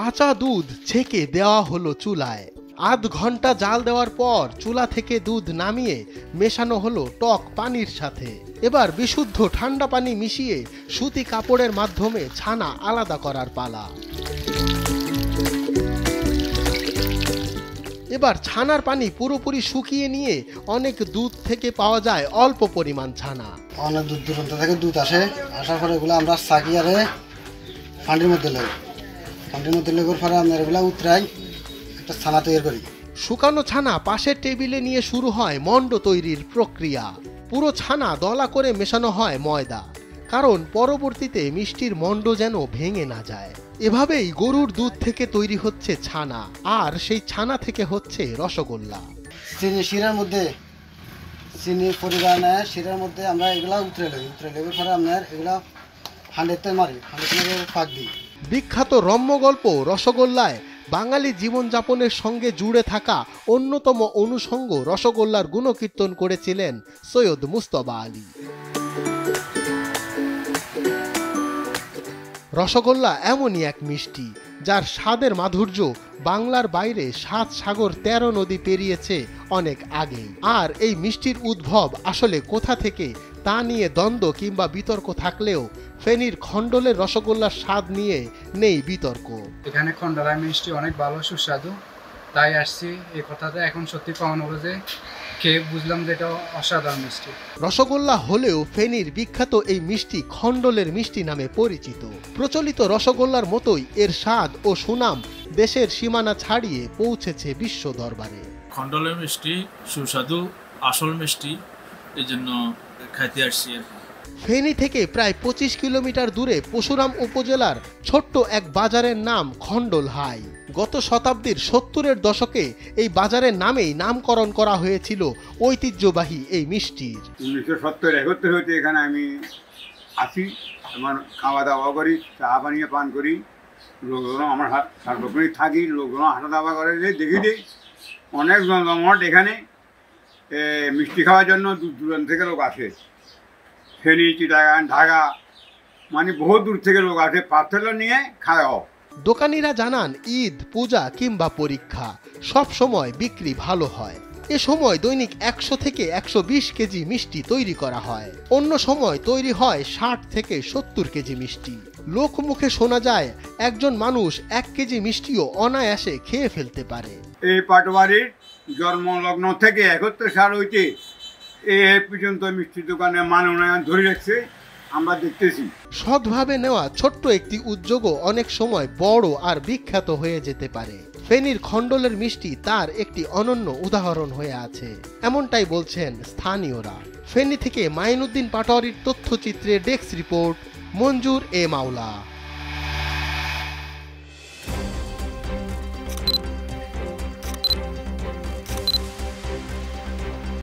কাঁচা দুধ ছেঁকে দেওয়া হলো চুলায়। আধ ঘন্টা জাল দেওয়ার পর চুলা থেকে দুধ নামিয়ে মেশানো হলো টক পানির সাথে। এবার বিশুদ্ধ ঠান্ডা পানি মিশিয়ে সুতি কাপড়ের মাধ্যমে ছানা আলাদা করার পালা। এবার ছানার পানি পুরোপুরি শুকিয়ে নিয়ে অনেক দুধ থেকে পাওয়া যায় অল্প পরিমাণ ছানা। অনেক দূর দূরান্ত থেকে দুধ আসে, আসার পরে এগুলো আমরা সাকিয়ারে ফান্ডির মধ্যে লই, ফান্ডির মধ্যে লেগোর পরে আমরা এগুলো উতরাই একটা ছানা তৈরি করি। শুকানো ছানা পাশের টেবিলে নিয়ে শুরু হয় মণ্ড তৈরির প্রক্রিয়া। পুরো ছানা দলা করে মেশানো হয় ময়দা, কারণ পরবর্তীতে মিষ্টির মণ্ড যেন ভেঙে না যায়। এভাবেই গরুর দুধ থেকে তৈরি হচ্ছে ছানা, আর সেই ছানা থেকে হচ্ছে রসগোল্লা। চিনি শিরার মধ্যে চিনির পরিমাণ নেয়, শিরার মধ্যে আমরা এগুলা উতরে লেগোর পরে আপনার এগুলা হান্ডেতে মারি, হান্ডেতে পাক দিই। বিখ্যাত রম্য গল্প রসগোল্লায় বাঙালি জীবনযাপনের সঙ্গে জুড়ে থাকা অন্যতম অনুষঙ্গ রসগোল্লার গুণকীর্তন করেছিলেন সৈয়দ মুজতবা আলী। রসগোল্লা এমনই এক মিষ্টি যার স্বাদের মাধুর্য বাংলার বাইরে ৭ সাগর ১৩ নদী পেরিয়েছে অনেক আগেই। আর এই মিষ্টির উদ্ভব আসলে কোথা থেকে তা নিয়ে দ্বন্দ্ব কিংবা বিতর্ক থাকলেও ফেনীর খণ্ডলের রসগোল্লার স্বাদ নিয়ে নেই বিতর্ক। এখানে খণ্ডলার মিষ্টি অনেক ভালো সুস্বাদু, তাই আসছি। এই কথাটা এখন সত্যি পাওয়ানো যে খেয়ে বুঝলাম যে এটা অসাধারণ মিষ্টি। রসগোল্লা হলেও ফেনীর বিখ্যাত এই মিষ্টি খণ্ডলের মিষ্টি নামে পরিচিত। প্রচলিত রসগোল্লার মতোই এর স্বাদ ও সুনাম দেশের সীমানা ছাড়িয়ে পৌঁছেছে বিশ্ব দরবারে। খণ্ডলের মিষ্টি সুস্বাদু, আসল মিষ্টি, এই জন্য খাইতে আসছি। ফেনী থেকে প্রায় ২৫ কিলোমিটার দূরে পরশুরাম উপজেলার ছোট্ট এক বাজারের নাম খণ্ডল হাই। গত শতাব্দীর ৭০-এর দশকে এই বাজারের নামেই নামকরণ করা হয়েছিল ঐতিহ্যবাহী এই মিষ্টির। ১৯৭০-৭১ হইতে এখানে আমি আসি, আমার খাওয়া দাওয়া করি, চা পানীয় পান করি, লোকজন আমার সার্বক্ষণিক থাকি, লোকজন হাঁটা দাওয়া করে দেখি দিই অনেক জমজমাট এখানে মিষ্টি খাওয়ার জন্য দূর দূরান্ত থেকে লোক আসে। ফেনী, চিটাগাং, ঢাকা, মানে বহু দূর থেকে লোক আসে পার্সেল নিয়ে খাওয়া। দোকানিরা জানান ঈদ, পূজা কিংবা পরীক্ষা সব সময় বিক্রি ভালো হয়। এ সময় দৈনিক ১০০ থেকে ১২০ কেজি মিষ্টি তৈরি করা হয়। অন্য সময় তৈরি হয় ৬০ থেকে ৭০ কেজি মিষ্টি। লোকমুখে শোনা যায় একজন মানুষ ১ কেজি মিষ্টিও অনায়াসে খেয়ে ফেলতে পারে। এই পাটোয়ারির জন্মলগ্ন থেকে ৭১ সাল হইতে এ পর্যন্ত মিষ্টি দোকানে মান উন্নয়ন ধরে রাখছে আমরা দেখতেছি। সৎভাবে নেওয়া ছোট্ট একটি উদ্যোগও অনেক সময় বড় আর বিখ্যাত হয়ে যেতে পারে। ফেনীর খণ্ডলের মিষ্টি তার একটি অনন্য উদাহরণ হয়ে আছে, এমনটাই বলছেন স্থানীয়রা। ফেনী থেকে মাইনুদ্দিন পাটোয়ারির তথ্যচিত্রে ডেস্ক রিপোর্ট, মঞ্জুর এ মাওলা।